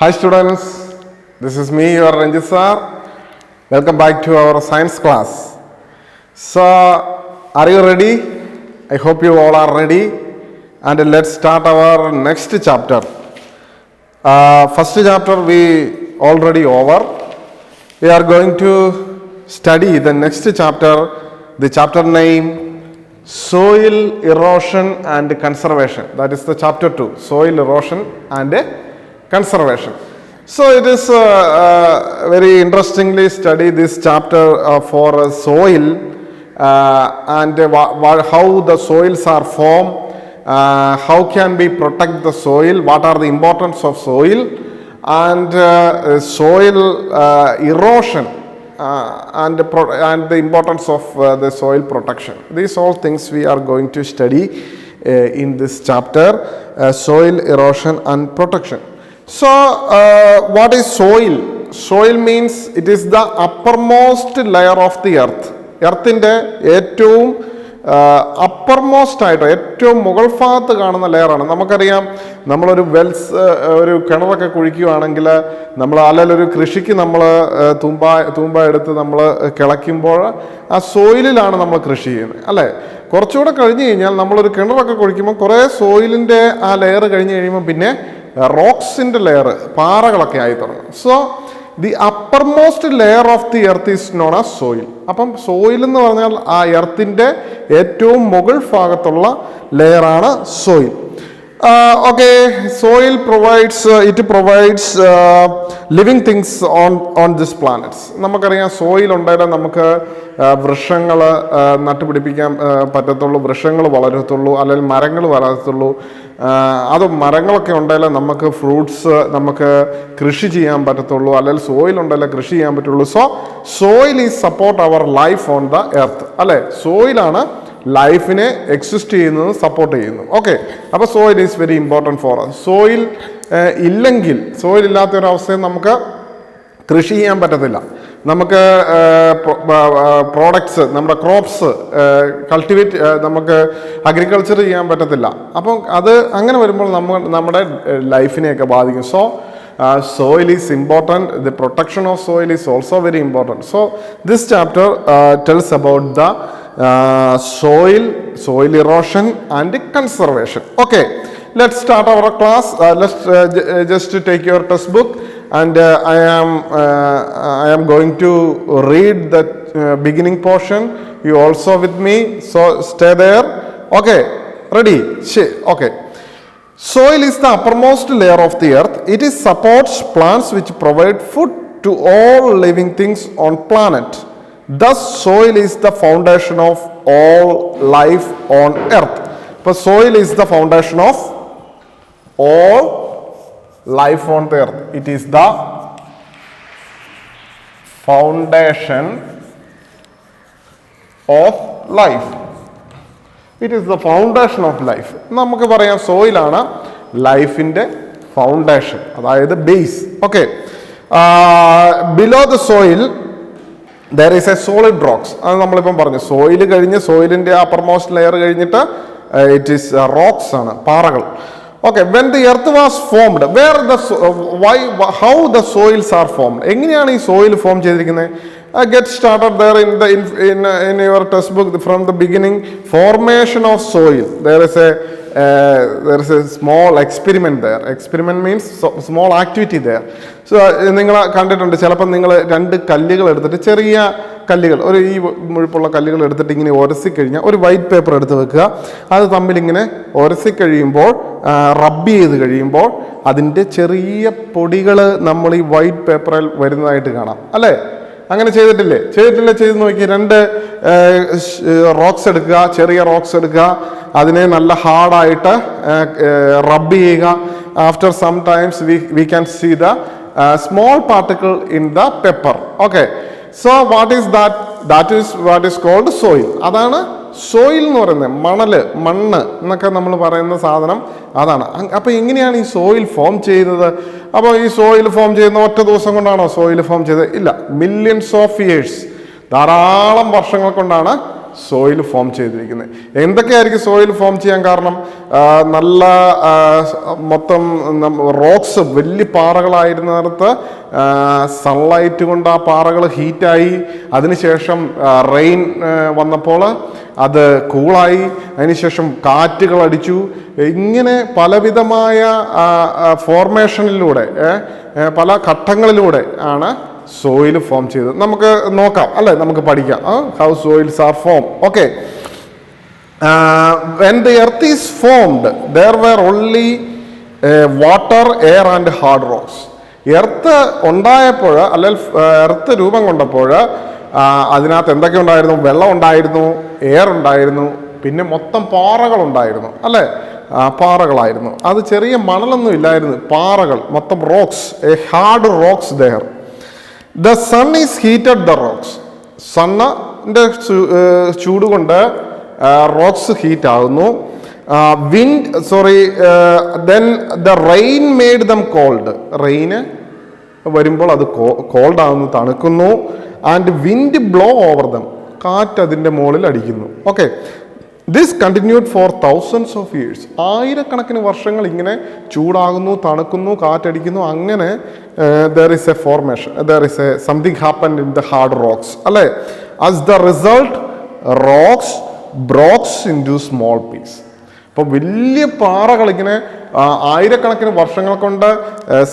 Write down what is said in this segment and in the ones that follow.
Hi students, this is me, your Renjth sir. Welcome back to our science class. So, are you ready? I hope you all are ready. And let's start our next chapter. First chapter we already over. We are going to study the next chapter, the chapter name Soil Erosion and Conservation. That is the chapter 2, Soil Erosion and Conservation. So it is very interestingly study this chapter for soil and how the soils are formed, how can we protect the soil, what are the importance of soil, and soil erosion and the importance of the soil protection. These all things we are going to study in this chapter, soil erosion and protection. So, what is soil? Soil means it is the uppermost layer of the earth. എർത്തിൻ്റെ ഏറ്റവും uppermost ആയിട്ട് ഏറ്റവും മുകൾ ഭാഗത്ത് കാണുന്ന ലെയറാണ്. നമുക്കറിയാം, നമ്മളൊരു ഒരു കിണറൊക്കെ കുഴിക്കുകയാണെങ്കിൽ നമ്മൾ അല്ലെങ്കിൽ ഒരു കൃഷിക്ക് നമ്മൾ തൂമ്പ എടുത്ത് നമ്മൾ കിളയ്ക്കുമ്പോൾ ആ സോയിലിലാണ് നമ്മൾ കൃഷി ചെയ്യുന്നത്, അല്ലേ? കുറച്ചുകൂടെ കഴിഞ്ഞ് കഴിഞ്ഞാൽ നമ്മളൊരു കിണറൊക്കെ കുഴിക്കുമ്പോൾ കുറേ സോയിലിൻ്റെ ആ ലെയർ കഴിഞ്ഞ് കഴിയുമ്പോൾ പിന്നെ റോക്സിൻ്റെ ലെയർ, പാറകളൊക്കെ ആയി തുടങ്ങും. So the uppermost layer of the earth is known as soil. അപ്പം സോയിൽ എന്ന് പറഞ്ഞാൽ ആ എർത്തിൻ്റെ ഏറ്റവും മുകൾ ഭാഗത്തുള്ള ലെയറാണ് soil. Okay, soil provides living things on this planets. നമുക്കറിയാം, സോയിൽ ഉണ്ടായാലും നമുക്ക് വൃക്ഷങ്ങൾ നട്ടുപിടിപ്പിക്കാൻ പറ്റത്തുള്ളൂ, വൃക്ഷങ്ങൾ വളരത്തുള്ളൂ, അല്ലെങ്കിൽ മരങ്ങൾ വളരത്തുള്ളൂ. അത് മരങ്ങളൊക്കെ ഉണ്ടായാലും നമുക്ക് ഫ്രൂട്ട്സ് നമുക്ക് കൃഷി ചെയ്യാൻ പറ്റത്തുള്ളൂ, അല്ലെങ്കിൽ സോയിൽ ഉണ്ടായാലും കൃഷി ചെയ്യാൻ പറ്റുള്ളൂ. So soil is support our life on the earth, അല്ലേ? സോയിലാണ് ലൈഫിനെ എക്സിസ്റ്റ് ചെയ്യുന്നത്, സപ്പോർട്ട് ചെയ്യുന്നു. ഓക്കെ, അപ്പോൾ soil is very important for us. Soil ഇല്ലെങ്കിൽ, സോയിൽ ഇല്ലാത്തൊരവസ്ഥയിൽ നമുക്ക് കൃഷി ചെയ്യാൻ പറ്റത്തില്ല. നമുക്ക് പ്രോഡക്ട്സ്, നമ്മുടെ ക്രോപ്സ് കൾട്ടിവേറ്റ്, നമുക്ക് അഗ്രികൾച്ചർ ചെയ്യാൻ പറ്റത്തില്ല. അപ്പം അത് അങ്ങനെ വരുമ്പോൾ നമ്മുടെ ലൈഫിനെയൊക്കെ ബാധിക്കും. So soil is important. The protection of soil is also very important. So this chapter tells about the soil erosion and conservation. Okay, let's start our class. Let's just take your textbook, and I am going to read the beginning portion. You also with me, so stay there. Okay, ready? Okay. Soil is the uppermost layer of the earth. It is supports plants which provide food to all living things on planet. Thus, soil is the foundation of all life on earth. But soil is the foundation of all life on the earth. It is the foundation of life. It is the foundation of life. നമുക്ക് പറയാം, സോയിലാണ് ലൈഫിൻ്റെ foundation, അതായത് base. Okay, below the soil there is A solid rocks. അത് നമ്മളിപ്പം പറഞ്ഞു. Soil കഴിഞ്ഞ്, സോയിലിൻ്റെ uppermost layer കഴിഞ്ഞിട്ട് it is rocks ആണ്, പാറകൾ. Okay, when the earth was formed, how the soils are formed, എങ്ങനെയാണ് ഈ സോയിൽ ഫോം ചെയ്തിരിക്കുന്നത്? Get started there in your textbook from the beginning. Formation of soil. There is a small experiment there. Experiment means small activity there. So നിങ്ങൾ കണ്ടിട്ടുണ്ട്, ചിലപ്പോൾ നിങ്ങൾ രണ്ട് കല്ലുകൾ എടുത്തിട്ട്, ചെറിയ കല്ലുകൾ, ഈ മുഴുപ്പുള്ള കല്ലുകൾ എടുത്തിട്ട് ഇങ്ങനെ ഉരസിക്കഴിഞ്ഞാൽ ഒരു വൈറ്റ് പേപ്പർ എടുത്ത് വെക്കുക. അത് തമ്മിലിങ്ങനെ ഉരസിക്കഴിയുമ്പോൾ, റബ്ബ് ചെയ്ത് കഴിയുമ്പോൾ അതിൻ്റെ ചെറിയ പൊടികൾ നമ്മൾ ഈ വൈറ്റ് പേപ്പറിൽ വരുന്നതായിട്ട് കാണാം, അല്ലേ? അങ്ങനെ ചെയ്തിട്ടില്ലേ? ചെയ്ത് നോക്കി. രണ്ട് റോക്സ് എടുക്കുക, ചെറിയ റോക്സ് എടുക്കുക, അതിനെ നല്ല ഹാർഡായിട്ട് റബ്ബ് ചെയ്യുക. After some times we can see the small particle in the pepper. Okay, so what is called soil. അതാണ് സോയിൽ എന്ന് പറയുന്നത്. മണ്ണ് എന്നൊക്കെ നമ്മൾ പറയുന്ന സാധനം അതാണ്. അപ്പോൾ എങ്ങനെയാണ് ഈ സോയിൽ ഫോം ചെയ്യുന്നത്? അപ്പോൾ ഈ സോയിൽ ഫോം ചെയ്യുന്ന ഒറ്റ ദിവസം കൊണ്ടാണോ സോയിൽ ഫോം ചെയ്തത്? ഇല്ല, മില്യൺസ് ഓഫ് ഇയേഴ്സ്, ധാരാളം വർഷങ്ങൾ കൊണ്ടാണ് സോയിൽ ഫോം ചെയ്തിരിക്കുന്നത്. എന്തൊക്കെയായിരിക്കും സോയിൽ ഫോം ചെയ്യാൻ കാരണം? നല്ല മൊത്തം റോക്സ് വലിയ പാറകളായിരുന്നിടത്ത് സൺലൈറ്റ് കൊണ്ട് ആ പാറകൾ ഹീറ്റായി, അതിനുശേഷം റെയിൻ വന്നപ്പോൾ അത് കൂളായി, അതിനുശേഷം കാറ്റുകൾ അടിച്ചു. ഇങ്ങനെ പലവിധമായ ഫോർമേഷനിലൂടെ പല ഘട്ടങ്ങളിലൂടെ ആണ് സോയിൽ ഫോം ചെയ്തത്. നമുക്ക് നോക്കാം അല്ലെ, നമുക്ക് പഠിക്കാം how soils are form. Okay, when the earth is formed there were only water, air and hard rocks. Earth ഉണ്ടായപ്പോൾ അല്ലെങ്കിൽ എർത്ത് രൂപം കൊണ്ടപ്പോൾ അതിനകത്ത് എന്തൊക്കെ ഉണ്ടായിരുന്നു? വെള്ളം ഉണ്ടായിരുന്നു, എയർ ഉണ്ടായിരുന്നു, പിന്നെ മൊത്തം പാറകളുണ്ടായിരുന്നു അല്ലേ? പാറകളായിരുന്നു. അത് ചെറിയ മണലൊന്നും ഇല്ലായിരുന്നു, പാറകൾ മൊത്തം rocks, hard rocks there. The sun is heated the rocks. സണ്ണിൻ്റെ ചൂട് കൊണ്ട് റോക്സ് ഹീറ്റ് ആകുന്നു. Then the rain made them cold. റെയിന് വരുമ്പോൾ അത് കോൾഡ് ആകുന്നു, തണുക്കുന്നു. And wind blow over them. കാറ്റ് അതിൻ്റെ മുകളിൽ അടിക്കുന്നു. Okay, this continued for thousands of years. ആയിരക്കണക്കിന് വർഷങ്ങൾ ഇങ്ങനെ ചൂടാകുന്നു, തണുക്കുന്നു, കാറ്റടിക്കുന്നു. അങ്ങനെ there is a formation, there is a something happened in the hard rocks അല്ലേ? As the result rocks broke into small piece. അപ്പോൾ വലിയ പാറകൾ ഇങ്ങനെ ആയിരക്കണക്കിന് വർഷങ്ങൾ കൊണ്ട്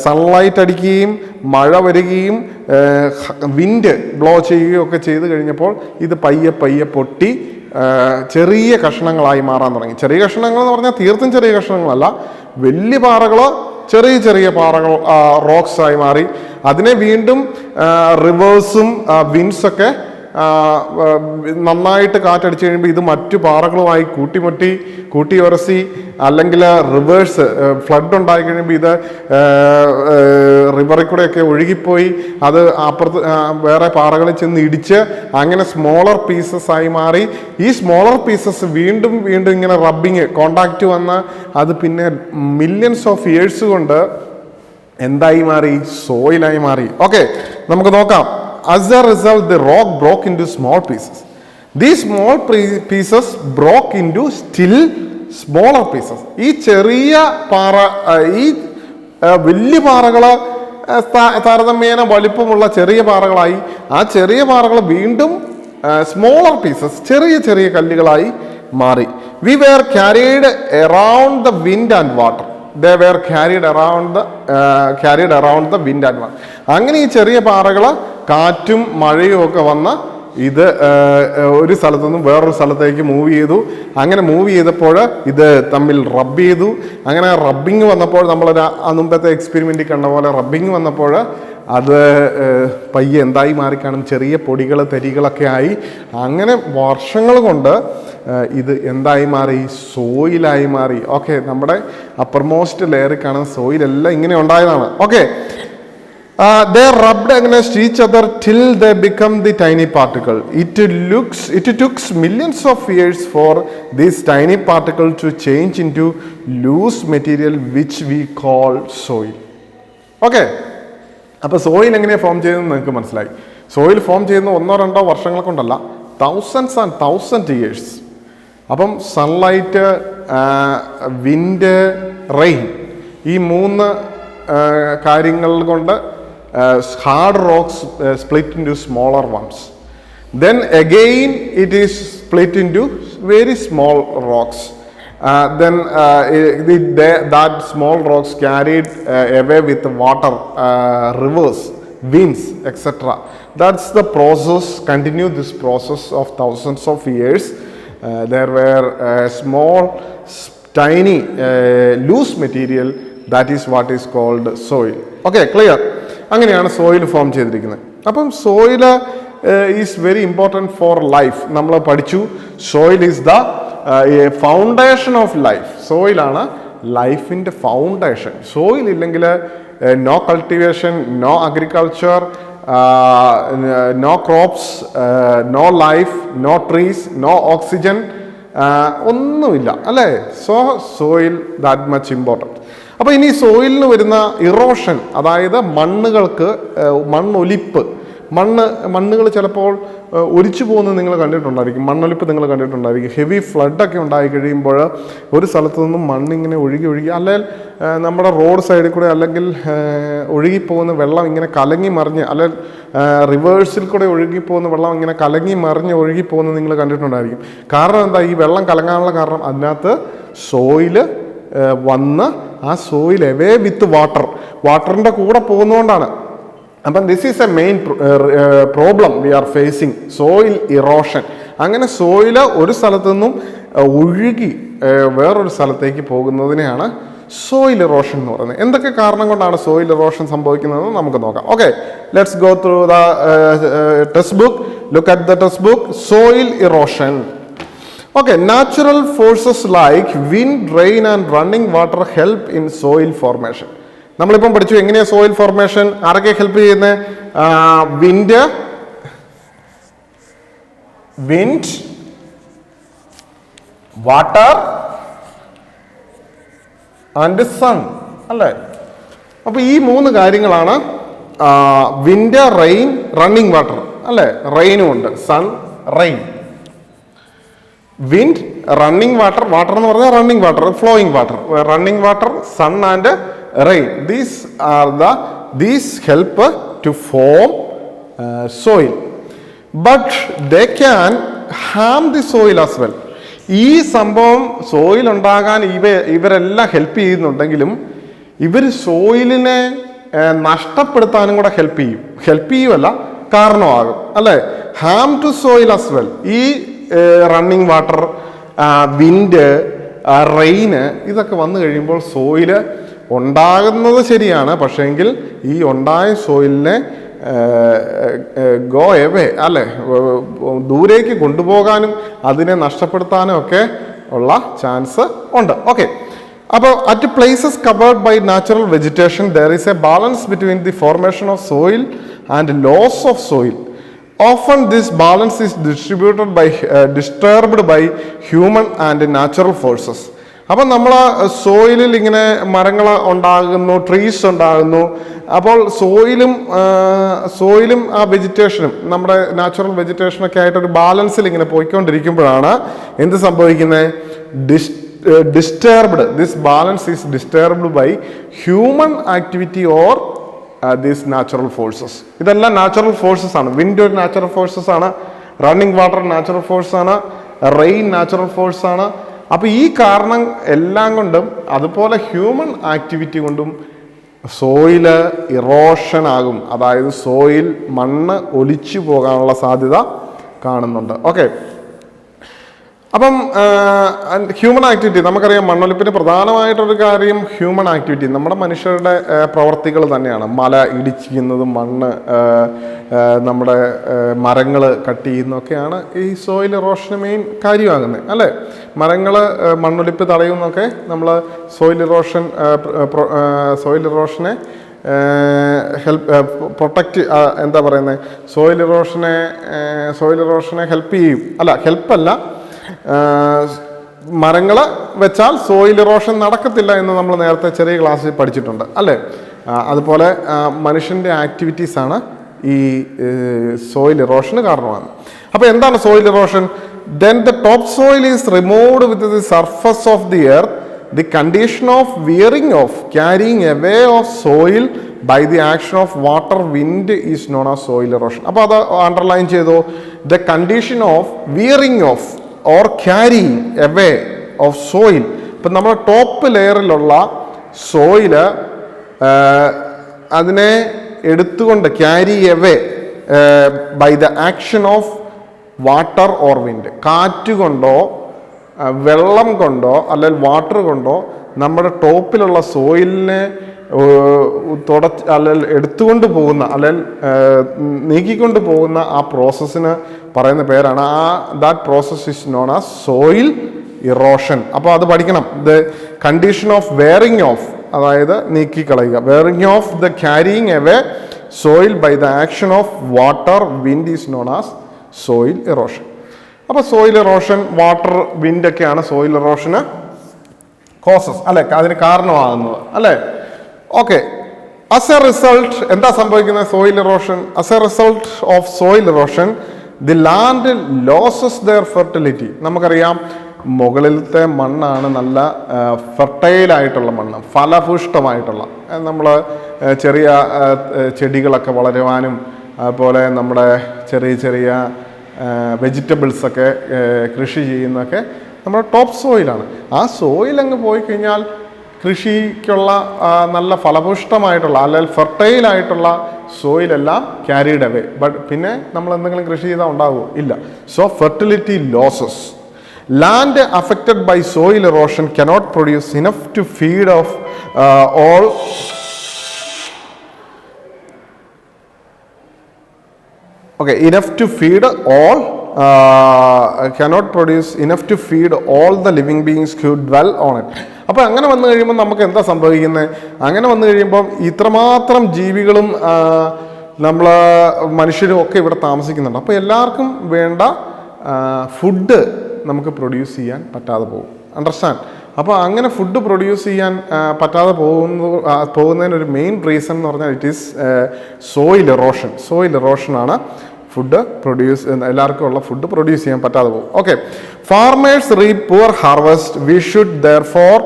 സൺലൈറ്റ് അടിക്കുകയും മഴ വരികയും വിൻഡ് ബ്ലോ ചെയ്യുകയും ഒക്കെ ചെയ്ത് കഴിഞ്ഞപ്പോൾ ഇത് പയ്യെ പയ്യെ പൊട്ടി ചെറിയ കഷ്ണങ്ങളായി മാറാൻ തുടങ്ങി. ചെറിയ കഷ്ണങ്ങൾ എന്ന് പറഞ്ഞാൽ തീർത്തും ചെറിയ കഷ്ണങ്ങളല്ല, വലിയ പാറകൾ ചെറിയ ചെറിയ പാറകൾ റോക്സ് ആയി മാറി. അതിനെ വീണ്ടും റിവേഴ്സും വിൻഡ്സൊക്കെ നന്നായിട്ട് കാറ്റടിച്ച് കഴിയുമ്പോൾ ഇത് മറ്റു പാറകളുമായി കൂട്ടിയുരസി, അല്ലെങ്കിൽ റിവേഴ്സ് ഫ്ലഡ് ഉണ്ടായി കഴിയുമ്പോൾ ഇത് റിവറിൽ കൂടെയൊക്കെ ഒഴുകിപ്പോയി അത് അപ്പുറത്ത് വേറെ പാറകളിൽ ചെന്ന് ഇടിച്ച് അങ്ങനെ സ്മോളർ പീസസ് ആയി മാറി. ഈ സ്മോളർ പീസസ് വീണ്ടും വീണ്ടും ഇങ്ങനെ റബ്ബിങ് കോണ്ടാക്റ്റ് വന്ന് അത് പിന്നെ മില്യൺസ് ഓഫ് ഇയേഴ്സ് കൊണ്ട് എന്തായി മാറി? സോയിലായി മാറി. ഓക്കെ, നമുക്ക് നോക്കാം. As a result, the rock broke into small pieces. These small pieces broke into still smaller pieces. ഈ ചെറിയ പാറ, ഈ വലിയ പാറകൾ താരതമ്യേന വലിപ്പമുള്ള ചെറിയ പാറകളായി. ആ ചെറിയ പാറകൾ വീണ്ടും സ്മോളർ പീസസ്, ചെറിയ ചെറിയ കല്ലുകളായി മാറി. We were carried around the wind and water. They were carried around the wind and water. അങ്ങനെ ഈ ചെറിയ പാറകൾ കാറ്റും മഴയും ഒക്കെ വന്ന് ഇത് ഒരു സ്ഥലത്തു നിന്നും വേറൊരു സ്ഥലത്തേക്ക് മൂവ് ചെയ്തു. അങ്ങനെ മൂവ് ചെയ്തപ്പോൾ ഇത് തമ്മിൽ റബ്ബ് ചെയ്തു. അങ്ങനെ റബ്ബിങ് വന്നപ്പോൾ നമ്മൾ മുമ്പത്തെ എക്സ്പെരിമെൻറ്റിൽ കണ്ട പോലെ റബ്ബിങ് വന്നപ്പോൾ അത് പയ്യെ എന്തായി മാറിക്കാണും? ചെറിയ പൊടികൾ, തരികളൊക്കെ ആയി. അങ്ങനെ വർഷങ്ങൾ കൊണ്ട് ഇത് എന്തായി മാറി? സോയിലായി മാറി. ഓക്കെ, നമ്മുടെ അപ്പർമോസ്റ്റ് ലെയറിൽ കാണുന്ന സോയിലെല്ലാം ഇങ്ങനെ ഉണ്ടായതാണ്. Okay, they rubbed against each other till they become the tiny particle. It took millions of years for this tiny particle to change into loose material which we call soil. Okay, അപ്പോൾ soil എങ്ങനെയാണ് form ചെയ്തതെന്ന് നിങ്ങൾക്ക് മനസ്സിലായി. Soil form ചെയ്യുന്ന 1-2 വർഷങ്ങൾ കൊണ്ടല്ല, thousands and thousand years. അപ്പം sunlight, wind, rain, ഈ 3 കാര്യങ്ങൾ കൊണ്ട് hard rocks split into smaller ones. Then again it is split into very small rocks. That small rocks carried away with the water, rivers, winds, etc. That's the process. Continue this process of thousands of years. There were small, tiny, loose material. That is what is called soil. Okay, clear? അങ്ങനെയാണ് soil form ചെയ്തിരിക്കുന്നത്. അപ്പം soil is very important for life. നമ്മൾ പഠിച്ചു soil is the foundation of life. സോയിലാണ് ലൈഫിൻ്റെ foundation. Soil ഇല്ലെങ്കിൽ no cultivation, no agriculture, no crops, no life, no trees, no oxygen, ഒന്നുമില്ല അല്ലേ? Soil that much important. അപ്പോൾ ഇനി സോയിലിന് വരുന്ന ഇറോഷൻ, അതായത് മണ്ണുകൾക്ക് മണ്ണൊലിപ്പ്, മണ്ണുകൾ ചിലപ്പോൾ ഒലിച്ചു പോകുന്നത് നിങ്ങൾ കണ്ടിട്ടുണ്ടായിരിക്കും, മണ്ണൊലിപ്പ് നിങ്ങൾ കണ്ടിട്ടുണ്ടായിരിക്കും. ഹെവി ഫ്ലഡൊക്കെ ഉണ്ടായി കഴിയുമ്പോൾ ഒരു സ്ഥലത്തു നിന്നും മണ്ണിങ്ങനെ ഒഴുകി അല്ലെങ്കിൽ നമ്മുടെ റോഡ് സൈഡിൽ കൂടെ അല്ലെങ്കിൽ ഒഴുകിപ്പോകുന്ന വെള്ളം ഇങ്ങനെ കലങ്ങി മറിഞ്ഞ് അല്ലെങ്കിൽ റിവേഴ്സിൽ കൂടെ ഒഴുകിപ്പോകുന്ന വെള്ളം ഇങ്ങനെ കലങ്ങി മറിഞ്ഞ് ഒഴുകിപ്പോകുന്നത് നിങ്ങൾ കണ്ടിട്ടുണ്ടായിരിക്കും. കാരണം എന്താ? ഈ വെള്ളം കലങ്ങാനുള്ള കാരണം അതിനകത്ത് സോയില് വന്ന് ആ സോയിൽ എവേ വിത്ത് വാട്ടറിൻ്റെ കൂടെ പോകുന്നതുകൊണ്ടാണ്. അപ്പം this is a main problem V are facing, soil erosion. അങ്ങനെ സോയില് ഒരു സ്ഥലത്തു നിന്നും ഒഴുകി വേറൊരു സ്ഥലത്തേക്ക് പോകുന്നതിനെയാണ് സോയിൽ ഇറോഷൻ എന്ന് പറയുന്നത്. എന്തൊക്കെ കാരണം കൊണ്ടാണ് സോയിൽ ഇറോഷൻ സംഭവിക്കുന്നതെന്ന് നമുക്ക് നോക്കാം. Okay, let's go through the text book. Look at the text book. Soil erosion. Okay, natural forces like wind, rain and running water help in soil formation. നമ്മളിപ്പം പഠിച്ചു എങ്ങനെയാ സോയിൽ ഫോർമേഷൻ, ആരൊക്കെ help ചെയ്യുന്നത്? Wind, water and sun അല്ലേ? അപ്പൊ ഈ 3 കാര്യങ്ങളാണ്. Wind, rain, running water അല്ലേ? റെയിനും ഉണ്ട്, sun, rain. Wind, running water, water എന്ന് പറഞ്ഞാൽ running water, flowing water, running water, sun and rain. These help to form soil, but they can harm the soil as well. ഈ സംഭവം soil ഉണ്ടാകാൻ ഇവരെല്ലാം help ചെയ്യുന്നുണ്ടെങ്കിലും ഇവർ സോയിലിനെ നഷ്ടപ്പെടുത്താനും കൂടെ ഹെൽപ്പ് ചെയ്യുമല്ല കാരണമാകും അല്ലേ? Harm to soil as well. ഈ റണ്ണിങ് വാട്ടർ, വിൻഡ്, റെയിന് ഇതൊക്കെ വന്നു കഴിയുമ്പോൾ സോയില് ഉണ്ടാകുന്നത് ശരിയാണ്, പക്ഷേങ്കിൽ ഈ ഉണ്ടായ സോയിലിനെ ഗോ എവേ അല്ലേ, ദൂരേക്ക് കൊണ്ടുപോകാനും അതിനെ നഷ്ടപ്പെടുത്താനും ഒക്കെ ഉള്ള ചാൻസ് ഉണ്ട്. ഓക്കെ, അപ്പോൾ at places covered by natural vegetation there is a balance between the formation of soil and loss of soil. Often this balance is disturbed by human and natural forces. അപ്പം നമ്മൾ സോയിലിൽ ഇങ്ങനെ മരങ്ങൾ ഉണ്ടാകുന്നു, trees ഉണ്ടാകുന്നു. അപ്പോൾ സോയിലും ആ വെജിറ്റേഷനും നമ്മുടെ നാച്ചുറൽ വെജിറ്റേഷനൊക്കെ ആയിട്ടൊരു ബാലൻസിൽ ഇങ്ങനെ പോയിക്കൊണ്ടിരിക്കുമ്പോഴാണ് എന്ത് സംഭവിക്കുന്നത്? This balance is disturbed by human activity or these natural forces. ഇതെല്ലാം നാച്ചുറൽ ഫോഴ്സസ് ആണ്. വിൻഡ് ഒരു നാച്ചുറൽ ഫോഴ്സസ് ആണ്, റണ്ണിങ് വാട്ടർ നാച്ചുറൽ ഫോഴ്സ് ആണ്, റെയിൻ നാച്ചുറൽ ഫോഴ്സ് ആണ്. അപ്പോൾ ഈ കാരണം എല്ലാം കൊണ്ടും അതുപോലെ ഹ്യൂമൻ ആക്ടിവിറ്റി കൊണ്ടും സോയില് ഇറോഷൻ ആകും. അതായത് സോയിൽ മണ്ണ് ഒലിച്ചു പോകാനുള്ള സാധ്യത കാണുന്നുണ്ട്. ഓക്കെ, അപ്പം ഹ്യൂമൻ ആക്ടിവിറ്റി നമുക്കറിയാം. മണ്ണൊലിപ്പിന് പ്രധാനമായിട്ടൊരു കാര്യം ഹ്യൂമൻ ആക്ടിവിറ്റി, നമ്മുടെ മനുഷ്യരുടെ പ്രവർത്തികൾ തന്നെയാണ്. മല ഇടിക്കുന്നതും മണ്ണ് നമ്മുടെ മരങ്ങൾ കട്ട് ചെയ്യുന്നതൊക്കെയാണ് ഈ സോയിൽ ഇറോഷന് മെയിൻ കാര്യമാകുന്നത് അല്ലേ? മരങ്ങൾ മണ്ണൊലിപ്പ് തടയുന്നൊക്കെ നമ്മൾ സോയിൽ ഇറോഷനെ പ്രൊട്ടക്റ്റ് എന്താ പറയുന്നത്, സോയിൽ ഇറോഷനെ ഹെൽപ്പ് ചെയ്യും. ഹെൽപ്പല്ല, മരങ്ങൾ വെച്ചാൽ സോയിൽ ഇറോഷൻ നടക്കത്തില്ല എന്ന് നമ്മൾ നേരത്തെ ചെറിയ ക്ലാസ്സിൽ പഠിച്ചിട്ടുണ്ട് അല്ലേ? അതുപോലെ മനുഷ്യൻ്റെ ആക്ടിവിറ്റീസാണ് ഈ സോയിൽ ഇറോഷന് കാരണമാണ്. അപ്പോൾ എന്താണ് soil erosion? Then the topsoil is removed with the surface of the earth. The condition of wearing off, carrying away of soil by the action of water, wind is known as soil erosion. അപ്പോൾ അത് underline ചെയ്തു. The condition of wearing off or carrying away of soil. ഇപ്പം നമ്മുടെ top ലെയറിലുള്ള soil അതിനെ എടുത്തുകൊണ്ട് carry away by the action of water or wind. കാറ്റ് കൊണ്ടോ വെള്ളം കൊണ്ടോ അല്ലെങ്കിൽ വാട്ടർ കൊണ്ടോ നമ്മുടെ ടോപ്പിലുള്ള സോയിലിനെ അല്ലെങ്കിൽ എടുത്തുകൊണ്ട് പോകുന്ന അല്ലെങ്കിൽ നീക്കിക്കൊണ്ട് പോകുന്ന ആ പ്രോസസ്സിന് പറയുന്ന പേരാണ് that process is known as soil erosion. അപ്പോൾ അത് പഠിക്കണം. The condition of wearing off, അതായത് നീക്കിക്കളയുക. Wearing off the carrying away soil by the action of water, wind is known as soil erosion. അപ്പോൾ സോയിൽ ഇറോഷൻ, വാട്ടർ, വിൻഡൊക്കെയാണ് soil ഇറോഷന് causes അല്ലെ, അതിന് കാരണമാകുന്നത് അല്ലേ? ഓക്കെ, As a result, എന്താ സംഭവിക്കുന്നത് soil erosion? As a result of soil erosion, the land loses their fertility. നമുക്കറിയാം മുകളിലത്തെ മണ്ണാണ് നല്ല ഫെർട്ടൈൽ ആയിട്ടുള്ള മണ്ണ്, ഫലഭൂഷ്ടമായിട്ടുള്ള. നമ്മൾ ചെറിയ ചെടികളൊക്കെ വളരുവാനും അതുപോലെ നമ്മുടെ ചെറിയ ചെറിയ വെജിറ്റബിൾസൊക്കെ കൃഷി ചെയ്യുന്നതൊക്കെ നമ്മുടെ ടോപ്പ് സോയിലാണ്. ആ സോയിൽ അങ്ങ് പോയി കഴിഞ്ഞാൽ കൃഷിക്കുള്ള നല്ല ഫലഭൂഷ്ടമായിട്ടുള്ള അല്ലെങ്കിൽ ഫെർട്ടൈലായിട്ടുള്ള സോയിലെല്ലാം ക്യാരീഡ് അവേ. ബട്ട് പിന്നെ നമ്മൾ എന്തെങ്കിലും കൃഷി ചെയ്താൽ ഉണ്ടാകുമോ? ഇല്ല. So fertility losses. Land affected by soil erosion cannot produce enough to feed of all enough to feed all cannot produce enough to feed all the living beings who dwell on it. അപ്പോൾ അങ്ങനെ വന്നു കഴിയുമ്പോൾ നമുക്ക് എന്താ സംഭവിക്കുന്നത്? അങ്ങനെ വന്നു കഴിയുമ്പോൾ ഇത്രമാത്രം ജീവികളും നമ്മൾ മനുഷ്യരും ഒക്കെ ഇവിടെ താമസിക്കുന്നുണ്ട്. അപ്പോൾ എല്ലാവർക്കും വേണ്ട ഫുഡ് നമുക്ക് പ്രൊഡ്യൂസ് ചെയ്യാൻ പറ്റാതെ പോകും. അണ്ടർസ്റ്റാൻഡ്? അപ്പോൾ അങ്ങനെ ഫുഡ് പ്രൊഡ്യൂസ് ചെയ്യാൻ പറ്റാതെ പോകുന്നതിനൊരു മെയിൻ റീസൺ എന്ന് പറഞ്ഞാൽ it is soil erosion. Soil എറോഷനാണ് ഫുഡ് പ്രൊഡ്യൂസ് എല്ലാവർക്കും ഉള്ള ഫുഡ് പ്രൊഡ്യൂസ് ചെയ്യാൻ പറ്റാതെ പോകും. Okay, farmers reap poor harvest. We should therefore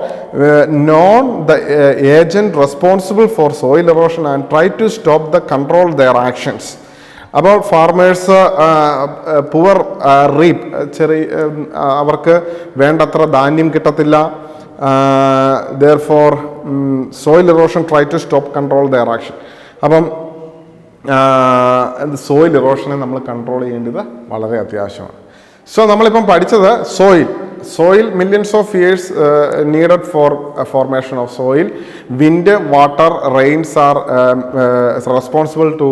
know the agent responsible for soil erosion and try to stop the control their actions. അപ്പോൾ farmers poor reap, അവർക്ക് വേണ്ടത്ര ധാന്യം കിട്ടത്തില്ല. Therefore soil erosion try to stop control their action. അപ്പം soil എറോഷനെ നമ്മൾ control ചെയ്യേണ്ടത് വളരെ അത്യാവശ്യമാണ്. സോ നമ്മളിപ്പം പഠിച്ചത് soil millions of years needed for formation of soil. Wind, water, rains are responsible to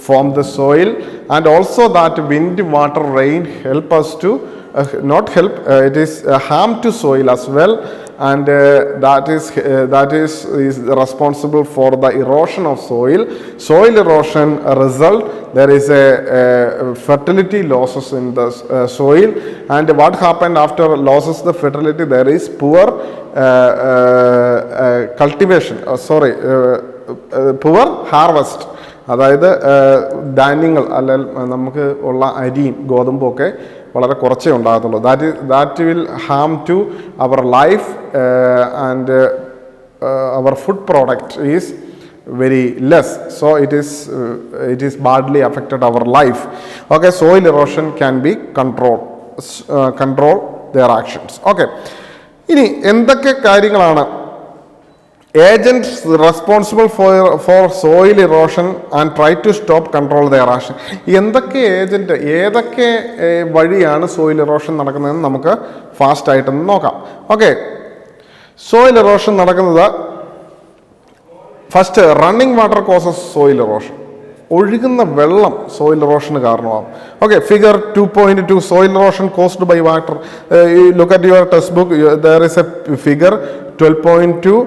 form the soil, and also that wind, water, rain help us to not help, it is harm to soil as well, and that is responsible for the erosion of soil. Soil erosion result, there is a fertility losses in the soil, and what happened after losses the fertility, there is poor cultivation, poor harvest. അതായത് ധാന്യങ്ങൾ അല്ലെങ്കിൽ നമുക്ക് ഉള്ള അരിയും ഗോതമ്പും ഒക്കെ വളരെ കുറച്ചേ ഉണ്ടാകത്തുള്ളൂ. That will harm to our life and our food product is very less, so it is badly affected our life. Okay, soil erosion can be control their actions. Okay, ഇനി എന്തൊക്കെ കാര്യങ്ങളാണ് agents responsible for soil erosion and try to stop control their action? എന്തൊക്കെ agent, ഏതൊക്കെ വഴിയാണ് soil erosion നടക്കുന്നതെന്ന് നമുക്ക് fast ആയിട്ടൊന്ന് നോക്കാം. ഓക്കെ, സോയിൽ ഇറോഷൻ നടക്കുന്നത് first running water causes soil erosion. ഒഴുകുന്ന വെള്ളം സോയിൽ ഇറോഷന് കാരണമാകും. Okay, figure 2.2 soil erosion caused by water. Look at your text book, there is a figure 2.2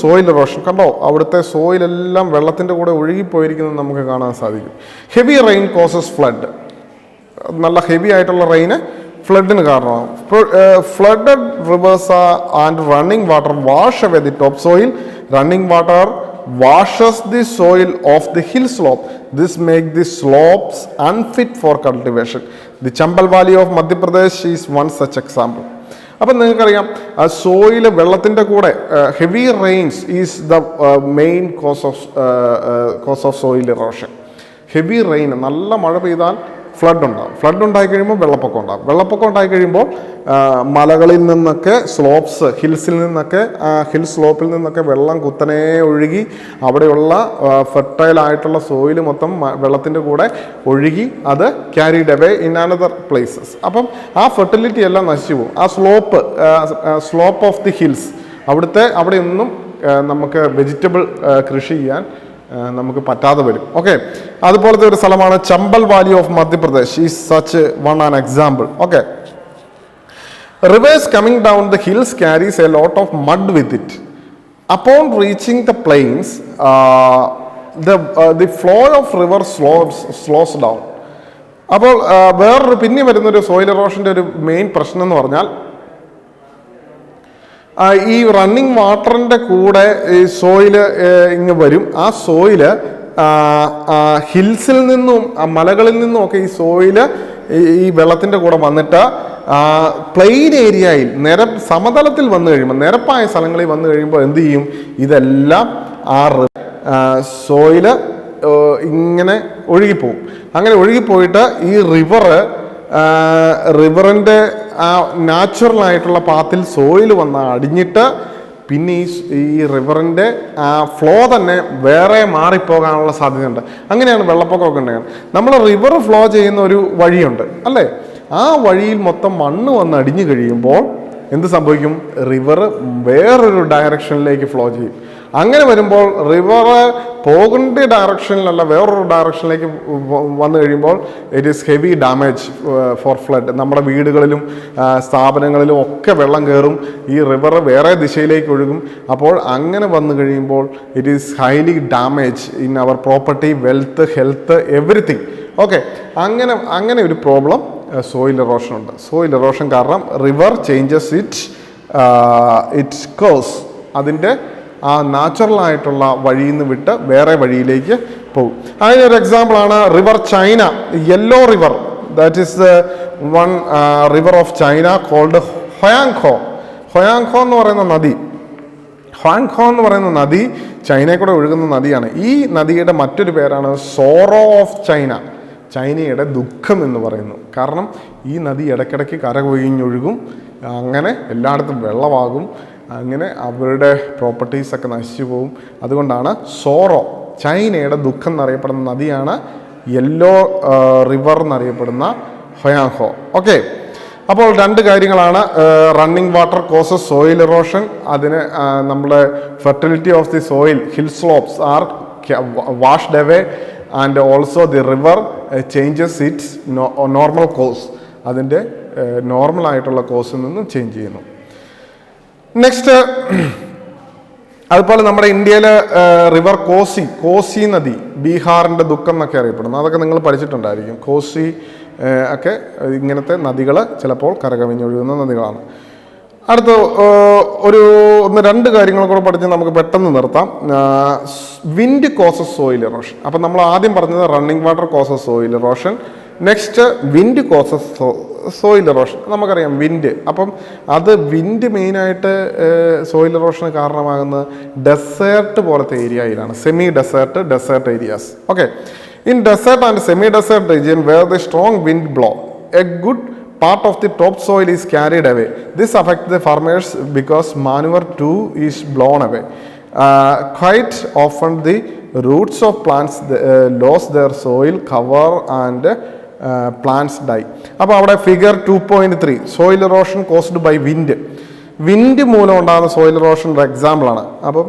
soil erosion. കണ്ടോ, അവിടുത്തെ സോയിലെല്ലാം വെള്ളത്തിൻ്റെ കൂടെ ഒഴുകിപ്പോയിരിക്കുന്നത് നമുക്ക് കാണാൻ സാധിക്കും. Heavy rain causes flood. നല്ല ഹെവി ആയിട്ടുള്ള റെയിന് ഫ്ലഡിന് കാരണമാകും. Flooded reverse and running water wash away the top soil. Running water washes the soil of the hill slope. This makes the slopes unfit for cultivation. The Chambal Valley of Madhya Pradesh is one such example. അപ്പം നിങ്ങൾക്കറിയാം, soil വെള്ളത്തിൻ്റെ കൂടെ heavy rains is the main cause of soil erosion. Heavy rain, നല്ല മഴ പെയ്താൽ flood ഉണ്ടാകും. Flood ഉണ്ടായി കഴിയുമ്പോൾ വെള്ളപ്പൊക്കം ഉണ്ടാകും. വെള്ളപ്പൊക്കം ഉണ്ടായി കഴിയുമ്പോൾ മലകളിൽ നിന്നൊക്കെ സ്ലോപ്സ്, ഹിൽസിൽ നിന്നൊക്കെ, ഹിൽ സ്ലോപ്പിൽ നിന്നൊക്കെ വെള്ളം കുത്തനെ ഒഴുകി അവിടെയുള്ള ഫെർട്ടൈൽ ആയിട്ടുള്ള സോയിൽ മൊത്തം വെള്ളത്തിൻ്റെ കൂടെ ഒഴുകി അത് carried away in another places. അപ്പം ആ ഫെർട്ടിലിറ്റി എല്ലാം നശിച്ചു പോകും. ആ സ്ലോപ്പ് ഓഫ് ദി ഹിൽസ്, അവിടെയൊന്നും നമുക്ക് വെജിറ്റബിൾ കൃഷി ചെയ്യാൻ നമുക്ക് പറ്റാതെ വരും. ഓക്കെ, അതുപോലത്തെ ഒരു സ്ഥലമാണ് Chambal Valley of Madhya Pradesh. Is such one an example. Okay, rivers coming down the hills carries a lot of mud with it. Upon reaching the plains, the flow of river slows down. അപ്പോൾ വേറൊരു പിന്നെ വരുന്നൊരു soil ഇറോഷൻ്റെ ഒരു main പ്രശ്നം എന്ന് പറഞ്ഞാൽ ഈ running വാട്ടറിൻ്റെ കൂടെ ഈ സോയില് ഇങ്ങ് വരും. ആ സോയില് ഹിൽസിൽ നിന്നും മലകളിൽ നിന്നും ഒക്കെ ഈ സോയില് ഈ വെള്ളത്തിൻ്റെ കൂടെ വന്നിട്ട് പ്ലെയിൻ ഏരിയയിൽ സമതലത്തിൽ വന്നു കഴിയുമ്പോൾ, നിരപ്പായ സ്ഥലങ്ങളിൽ വന്നു കഴിയുമ്പോൾ എന്ത് ചെയ്യും? ഇതെല്ലാം സോയില് ഇങ്ങനെ ഒഴുകിപ്പോവും. അങ്ങനെ ഒഴുകിപ്പോയിട്ട് ഈ റിവറിൻ്റെ ആ നാച്ചുറൽ ആയിട്ടുള്ള പാത്തിൽ സോയിൽ വന്ന് അടിഞ്ഞിട്ട് പിന്നെ ഈ റിവറിൻ്റെ ആ ഫ്ലോ തന്നെ വേറെ മാറിപ്പോകാനുള്ള സാധ്യതയുണ്ട്. അങ്ങനെയാണ് വെള്ളപ്പൊക്കമൊക്കെ ഉണ്ടാകുന്നത്. നമ്മൾ റിവർ ഫ്ലോ ചെയ്യുന്ന ഒരു വഴിയുണ്ട് അല്ലേ? ആ വഴിയിൽ മൊത്തം മണ്ണ് വന്ന് അടിഞ്ഞു കഴിയുമ്പോൾ എന്ത് സംഭവിക്കും? റിവർ വേറൊരു ഡയറക്ഷനിലേക്ക് ഫ്ലോ ചെയ്യും. അങ്ങനെ വരുമ്പോൾ റിവർ പോകേണ്ട ഡയറക്ഷനിലല്ല വേറൊരു ഡയറക്ഷനിലേക്ക് വന്നു കഴിയുമ്പോൾ it is heavy damage for flood. നമ്മുടെ വീടുകളിലും സ്ഥാപനങ്ങളിലും ഒക്കെ വെള്ളം കയറും. ഈ റിവർ വേറെ ദിശയിലേക്ക് ഒഴുകും. അപ്പോൾ അങ്ങനെ വന്നു കഴിയുമ്പോൾ it is highly damage in our property, wealth, health, everything. Okay, അങ്ങനെ ഒരു പ്രോബ്ലം സോയിൽ ഇറോഷൻ ഉണ്ട്. സോയിൽ ഇറോഷൻ കാരണം റിവർ ചേഞ്ചസ് ഇറ്റ്സ് കോഴ്സ്. അതിൻ്റെ ആ നാച്ചുറലായിട്ടുള്ള വഴിയിൽ നിന്ന് വിട്ട് വേറെ വഴിയിലേക്ക് പോകും. അതിനൊരു എക്സാമ്പിളാണ് river China, yellow river. That is the one river of China called Hwang Ho. Hwang Ho എന്ന് പറയുന്ന നദി, ഹൊയാങ്ഹോ എന്ന് പറയുന്ന നദി ചൈനയിൽ കൂടെ ഒഴുകുന്ന നദിയാണ്. ഈ നദിയുടെ മറ്റൊരു പേരാണ് സോറോ ഓഫ് ചൈന, ചൈനയുടെ ദുഃഖം എന്ന് പറയുന്നു. കാരണം ഈ നദി ഇടയ്ക്കിടയ്ക്ക് കരകൊഴിഞ്ഞൊഴുകും, അങ്ങനെ എല്ലായിടത്തും വെള്ളമാകും, അങ്ങനെ അവരുടെ പ്രോപ്പർട്ടീസൊക്കെ നശിച്ചു പോകും. അതുകൊണ്ടാണ് സോറോ, ചൈനയുടെ ദുഃഖം എന്നറിയപ്പെടുന്ന നദിയാണ് യെല്ലോ റിവർ എന്നറിയപ്പെടുന്ന ഹൊയാങ്ഹോ. ഓക്കെ, അപ്പോൾ രണ്ട് കാര്യങ്ങളാണ്. Running water causes soil erosion. അതിന് നമ്മുടെ fertility of the soil, hill slopes are washed away and also the river changes its normal course. അതിൻ്റെ നോർമലായിട്ടുള്ള കോഴ്സിൽ നിന്നും ചേഞ്ച് ചെയ്യുന്നു. നെക്സ്റ്റ്, അതുപോലെ നമ്മുടെ ഇന്ത്യയിലെ റിവർ കോസി നദി, ബീഹാറിൻ്റെ ദുഃഖം എന്നൊക്കെ അറിയപ്പെടുന്നു. അതൊക്കെ നിങ്ങൾ പഠിച്ചിട്ടുണ്ടായിരിക്കും. കോസി ഒക്കെ ഇങ്ങനത്തെ നദികൾ ചിലപ്പോൾ കരകവിഞ്ഞൊഴുകുന്ന നദികളാണ്. അടുത്ത രണ്ട് കാര്യങ്ങൾ കൂടെ പഠിച്ച് നമുക്ക് പെട്ടെന്ന് നിർത്താം. Wind causes soil erosion. അപ്പം നമ്മൾ ആദ്യം പറഞ്ഞത് running water causes soil erosion. Next wind causes soil erosion. നമുക്കറിയാം വിൻഡ്. അപ്പം അത് വിൻഡ് മെയിനായിട്ട് സോയിൽ ഇറോഷന് കാരണമാകുന്നത് ഡെസേർട്ട് പോലത്തെ ഏരിയയിലാണ്. Semi desert areas. Okay, in desert and semi desert region where the strong wind blow, a good part of the topsoil is carried away. This affects the farmers because manure too is blown away. Quite often the roots of plants lose their soil cover and plants die. അപ്പോൾ അവിടെ figure 2.3 soil erosion caused by wind മൂലം ഉണ്ടാകുന്ന soil ഇറോഷൻ്റെ എക്സാമ്പിളാണ്. അപ്പം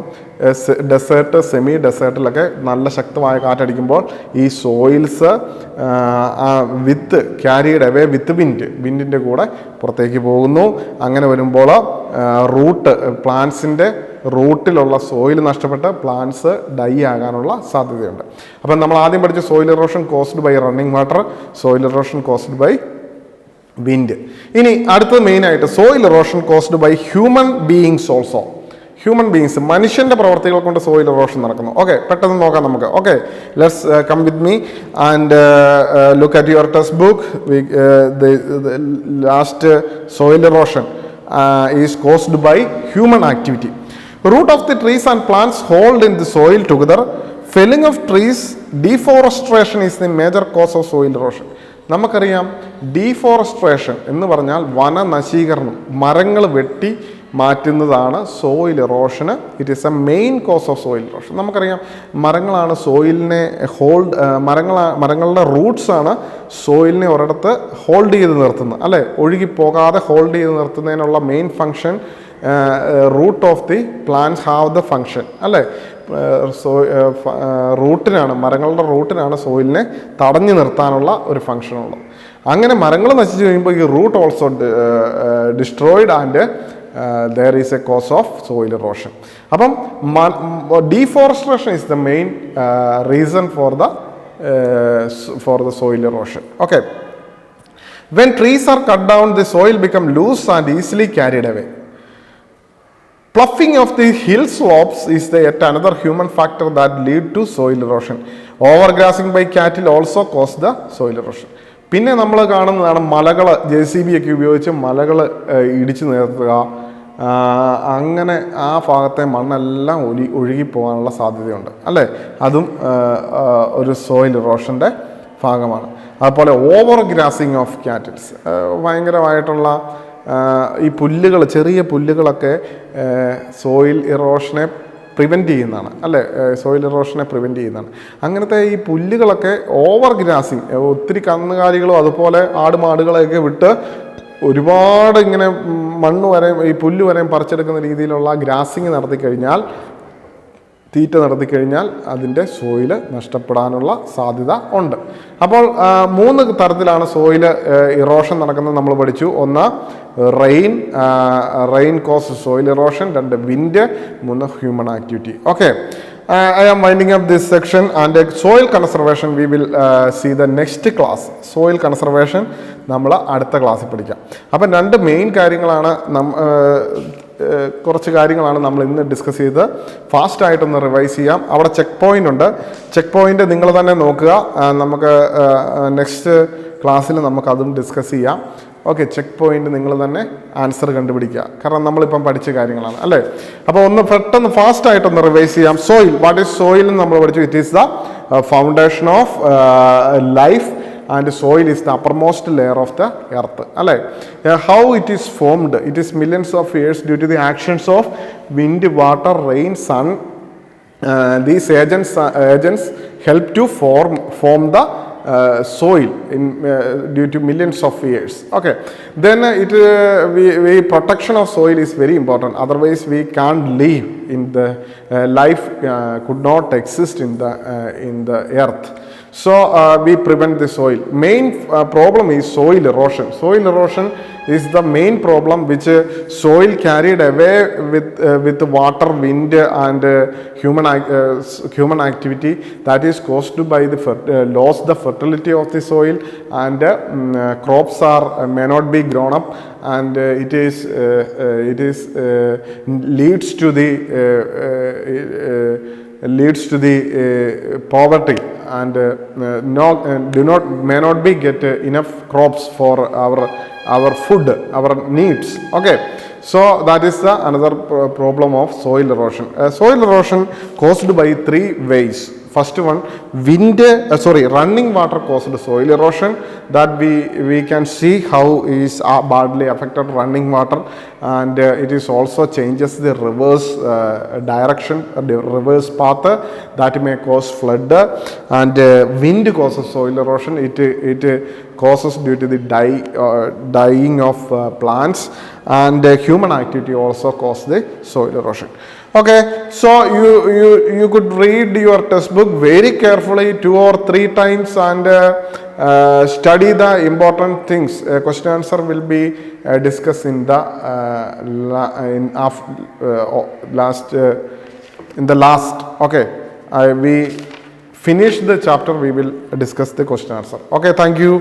desert, semi ഡെസേർട്ടിലൊക്കെ നല്ല ശക്തമായ കാറ്റടിക്കുമ്പോൾ ഈ soils with carried away with വിൻഡിൻ്റെ കൂടെ പുറത്തേക്ക് പോകുന്നു. അങ്ങനെ വരുമ്പോൾ പ്ലാന്റ്സിൻ്റെ റൂട്ടിലുള്ള സോയിൽ നഷ്ടപ്പെട്ട് പ്ലാന്റ്സ് ഡൈ ആകാനുള്ള സാധ്യതയുണ്ട്. അപ്പം നമ്മൾ ആദ്യം പഠിച്ച soil erosion caused by running water, soil erosion caused by wind. ഇനി അടുത്തത് മെയിനായിട്ട് soil erosion caused by human beings also. Human beings, മനുഷ്യൻ്റെ പ്രവർത്തികൾ കൊണ്ട് സോയിൽ ഇറോഷൻ നടക്കുന്നു. ഓക്കെ, പെട്ടെന്ന് നോക്കാം നമുക്ക്. Okay, let's come with me and look at your text book. Last soil erosion is caused by human activity. Root of the trees and plants hold in the soil together. Felling of trees, deforestation is the major cause of soil erosion. നമുക്കറിയാം ഡീഫോറസ്ട്രേഷൻ എന്ന് പറഞ്ഞാൽ വനനശീകരണം, മരങ്ങൾ വെട്ടി മാറ്റുന്നതാണ് soil ഇറോഷന്. It is a main cause of soil erosion. നമുക്കറിയാം മരങ്ങളാണ് സോയിലിനെ മരങ്ങളുടെ റൂട്ട്സാണ് സോയിലിനെ ഒരിടത്ത് ഹോൾഡ് ചെയ്ത് നിർത്തുന്നത് അല്ലേ? ഒഴുകിപ്പോകാതെ ഹോൾഡ് ചെയ്ത് നിർത്തുന്നതിനുള്ള main function root of the plants have the function അല്ലേ? റൂട്ടിനാണ്, മരങ്ങളുടെ റൂട്ടിനാണ് സോയിലിനെ തടഞ്ഞു നിർത്താനുള്ള ഒരു ഫങ്ഷനുള്ളത്. അങ്ങനെ മരങ്ങൾ നശിച്ചു കഴിയുമ്പോൾ ഈ root also destroyed and there is a cause of soil erosion. അപ്പം deforestation is the main reason for the soil erosion. Okay, when trees are cut down, the soil become loose and easily carried away. Ploughing of the hill slopes is yet another human factor that lead to soil erosion. Overgrazing by cattle also cause the soil erosion. പിന്നെ നമ്മൾ കാണുന്നതാണ് മലകൾ JCB ഒക്കെ ഉപയോഗിച്ച് മലകൾ ഇടിച്ചു നിരത്തുക, അങ്ങനെ ആ ഭാഗത്തെ മണ്ണെല്ലാം ഒഴുകിപ്പോകാനുള്ള സാധ്യതയുണ്ട് അല്ലേ. അതും ഒരു സോയിൽ ഇറോഷൻ്റെ ഭാഗമാണ്. അതുപോലെ ഓവർ ഗ്രാസിങ് ഓഫ് ക്യാറ്റിൽസ്, ഭയങ്കരമായിട്ടുള്ള ഈ പുല്ലുകൾ, ചെറിയ പുല്ലുകളൊക്കെ സോയിൽ ഇറോഷനെ പ്രിവെൻറ്റ് ചെയ്യുന്നതാണ് അല്ലേ, സോയിൽ ഇറോഷനെ പ്രിവെൻറ്റ് ചെയ്യുന്നതാണ്. അങ്ങനത്തെ ഈ പുല്ലുകളൊക്കെ ഓവർ ഗ്രാസിങ്, ഒത്തിരി കന്നുകാലികളോ അതുപോലെ ആടുമാടുകളെയൊക്കെ വിട്ട് ഒരുപാട് ഇങ്ങനെ മണ്ണ് വരെ ഈ പുല്ല് വരെയും പറിച്ചെടുക്കുന്ന രീതിയിലുള്ള ഗ്രാസിങ് നടത്തിക്കഴിഞ്ഞാൽ, തീറ്റ നടത്തിക്കഴിഞ്ഞാൽ അതിൻ്റെ സോയില് നഷ്ടപ്പെടാനുള്ള സാധ്യത ഉണ്ട്. അപ്പോൾ 3 തരത്തിലാണ് സോയില് ഇറോഷൻ നടക്കുന്നത് നമ്മൾ പഠിച്ചു. ഒന്ന് rain cause soil erosion, 2 wind, 3 human activity. Okay, I am winding up this section, and soil conservation we will see the next class. Soil conservation നമ്മൾ അടുത്ത ക്ലാസ്സിൽ പഠിക്കാം. അപ്പം 2 മെയിൻ കാര്യങ്ങളാണ്, കുറച്ച് കാര്യങ്ങളാണ് നമ്മൾ ഇന്ന് ഡിസ്കസ് ചെയ്ത്. ഫാസ്റ്റായിട്ടൊന്ന് റിവൈസ് ചെയ്യാം. അവിടെ ചെക്ക് പോയിൻ്റ് ഉണ്ട്. ചെക്ക് പോയിൻ്റ് നിങ്ങൾ തന്നെ നോക്കുക. നമുക്ക് നെക്സ്റ്റ് ക്ലാസ്സിൽ നമുക്കതും ഡിസ്കസ് ചെയ്യാം. ഓക്കെ, ചെക്ക് പോയിൻ്റ് നിങ്ങൾ തന്നെ ആൻസർ കണ്ടുപിടിക്കുക. കാരണം നമ്മളിപ്പം പഠിച്ച കാര്യങ്ങളാണ് അല്ലേ. അപ്പോൾ ഒന്ന് പെട്ടെന്ന് ഫാസ്റ്റായിട്ടൊന്ന് റിവൈസ് ചെയ്യാം. സോയിൽ, വാട്ട് ഈസ് സോയിൽ എന്ന് നമ്മൾ പഠിച്ചു. It is the foundation of life, and soil is the uppermost layer of the earth. How it is formed? It is millions of years due to the actions of wind, water, rain, sun. These agents help to form the soil due to millions of years. Okay, then protection of soil is very important. Otherwise we can't live in the life could not exist in the earth. So we prevent the soil. Main problem is soil erosion. Soil erosion is the main problem which soil carried away with water, wind, and human activity, that is caused by the loss the fertility of the soil, and crops may not be grown up, and it leads to the poverty, and may not be get enough crops for our food, our needs. Okay, so that is another problem of soil erosion. Soil erosion caused by 3 ways. First one, running water caused soil erosion. That we can see how is badly affected running water, and it is also changes the reverse direction, the reverse path, that may cause flood. And wind causes soil erosion. It causes due to the dying of plants, and human activity also causes the soil erosion. Okay, so you could read your textbook very carefully 2 or 3 times, and study the important things. Question answer will be discussed in the last. Okay, we finish the chapter, we will discuss the question answer. Okay, thank you.